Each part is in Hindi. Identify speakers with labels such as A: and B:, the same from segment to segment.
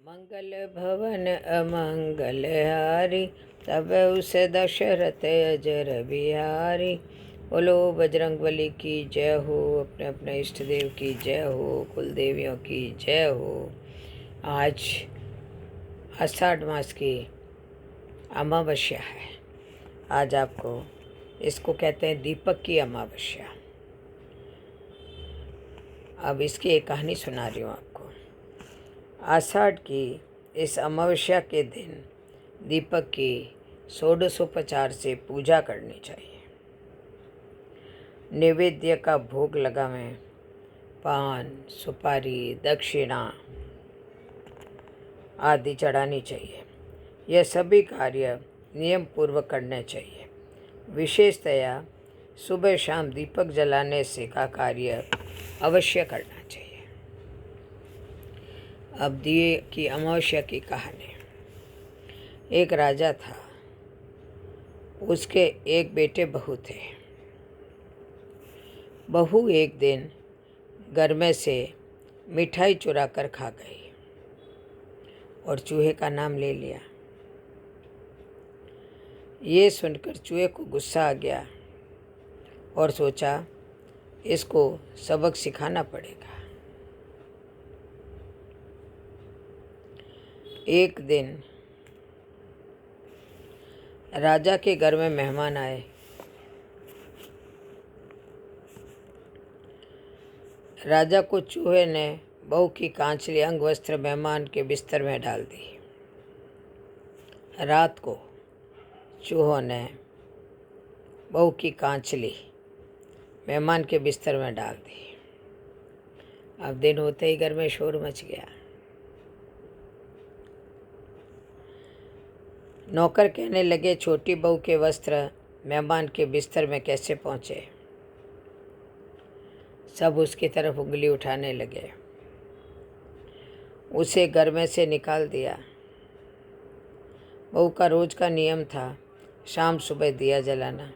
A: मंगल भवन अमंगल हारी, तब उस दशरथ अजर बिहारी। बोलो बजरंगबली की जय हो, अपने अपने इष्ट देव की जय हो, कुल देवियों की जय हो। आज आषाढ़ मास की अमावस्या है। आज आपको इसको कहते हैं दीपक की अमावस्या। अब इसकी एक कहानी सुना रही हूँ आपको। आषाढ़ की इस अमावस्या के दिन दीपक की षोडशोपचार से पूजा करनी चाहिए। नैवेद्य का भोग लगावें, पान, सुपारी, दक्षिणा आदि चढ़ानी चाहिए। यह सभी कार्य नियम पूर्वक करने चाहिए। विशेषतया सुबह शाम दीपक जलाने से का कार्य अवश्य करना चाहिए। अब दिए की अमावस्या की कहानी। एक राजा था, उसके एक बेटे बहू थे। बहू एक दिन घर में से मिठाई चुरा कर खा गई और चूहे का नाम ले लिया। ये सुनकर चूहे को गुस्सा आ गया और सोचा इसको सबक सिखाना पड़ेगा। एक दिन राजा के घर में मेहमान आए। राजा को चूहे ने बहू की कांचली अंग वस्त्र मेहमान के बिस्तर में डाल दी। रात को चूहों ने बहू की कांचली मेहमान के बिस्तर में डाल दी। अब दिन होते ही घर में शोर मच गया। नौकर कहने लगे, छोटी बहू के वस्त्र मेहमान के बिस्तर में कैसे पहुँचे? सब उसकी तरफ उंगली उठाने लगे। उसे घर में से निकाल दिया। बहू का रोज का नियम था शाम सुबह दिया जलाना,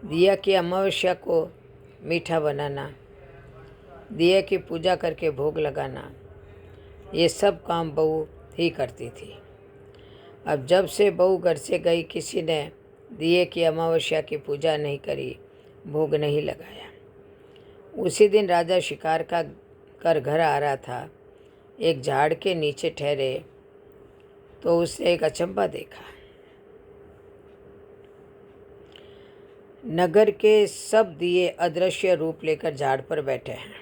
A: दिया की अमावस्या को मीठा बनाना, दिया की पूजा करके भोग लगाना। ये सब काम बहू ही करती थी। अब जब से बहू घर से गई, किसी ने दिए की अमावस्या की पूजा नहीं करी, भोग नहीं लगाया। उसी दिन राजा शिकार का कर घर आ रहा था। एक झाड़ के नीचे ठहरे तो उसने एक अचंभा देखा। नगर के सब दिए अदृश्य रूप लेकर झाड़ पर बैठे हैं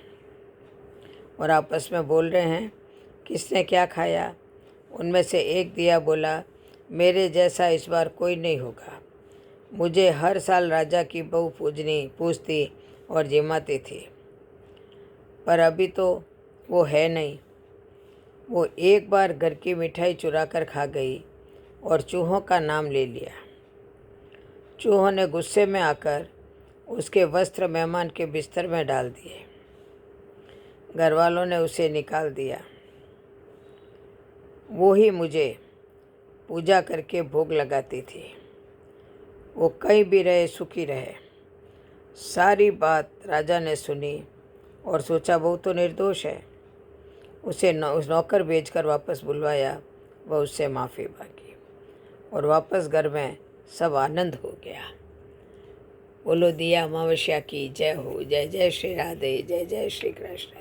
A: और आपस में बोल रहे हैं, किसने क्या खाया? उनमें से एक दिया बोला, मेरे जैसा इस बार कोई नहीं होगा। मुझे हर साल राजा की बहू पूछती और जिमाती थी, पर अभी तो वो है नहीं। वो एक बार घर की मिठाई चुरा कर खा गई और चूहों का नाम ले लिया। चूहों ने गुस्से में आकर उसके वस्त्र मेहमान के बिस्तर में डाल दिए। घर वालों ने उसे निकाल दिया। वो ही मुझे पूजा करके भोग लगाती थी। वो कहीं भी रहे सुखी रहे। सारी बात राजा ने सुनी और सोचा बहू तो निर्दोष है। उसे नौकर भेजकर वापस बुलवाया। वह उससे माफ़ी मांगी और वापस घर में सब आनंद हो गया। बोलो दिया अमावस्या की जय हो। जय जय श्री राधे, जय जय श्री कृष्ण।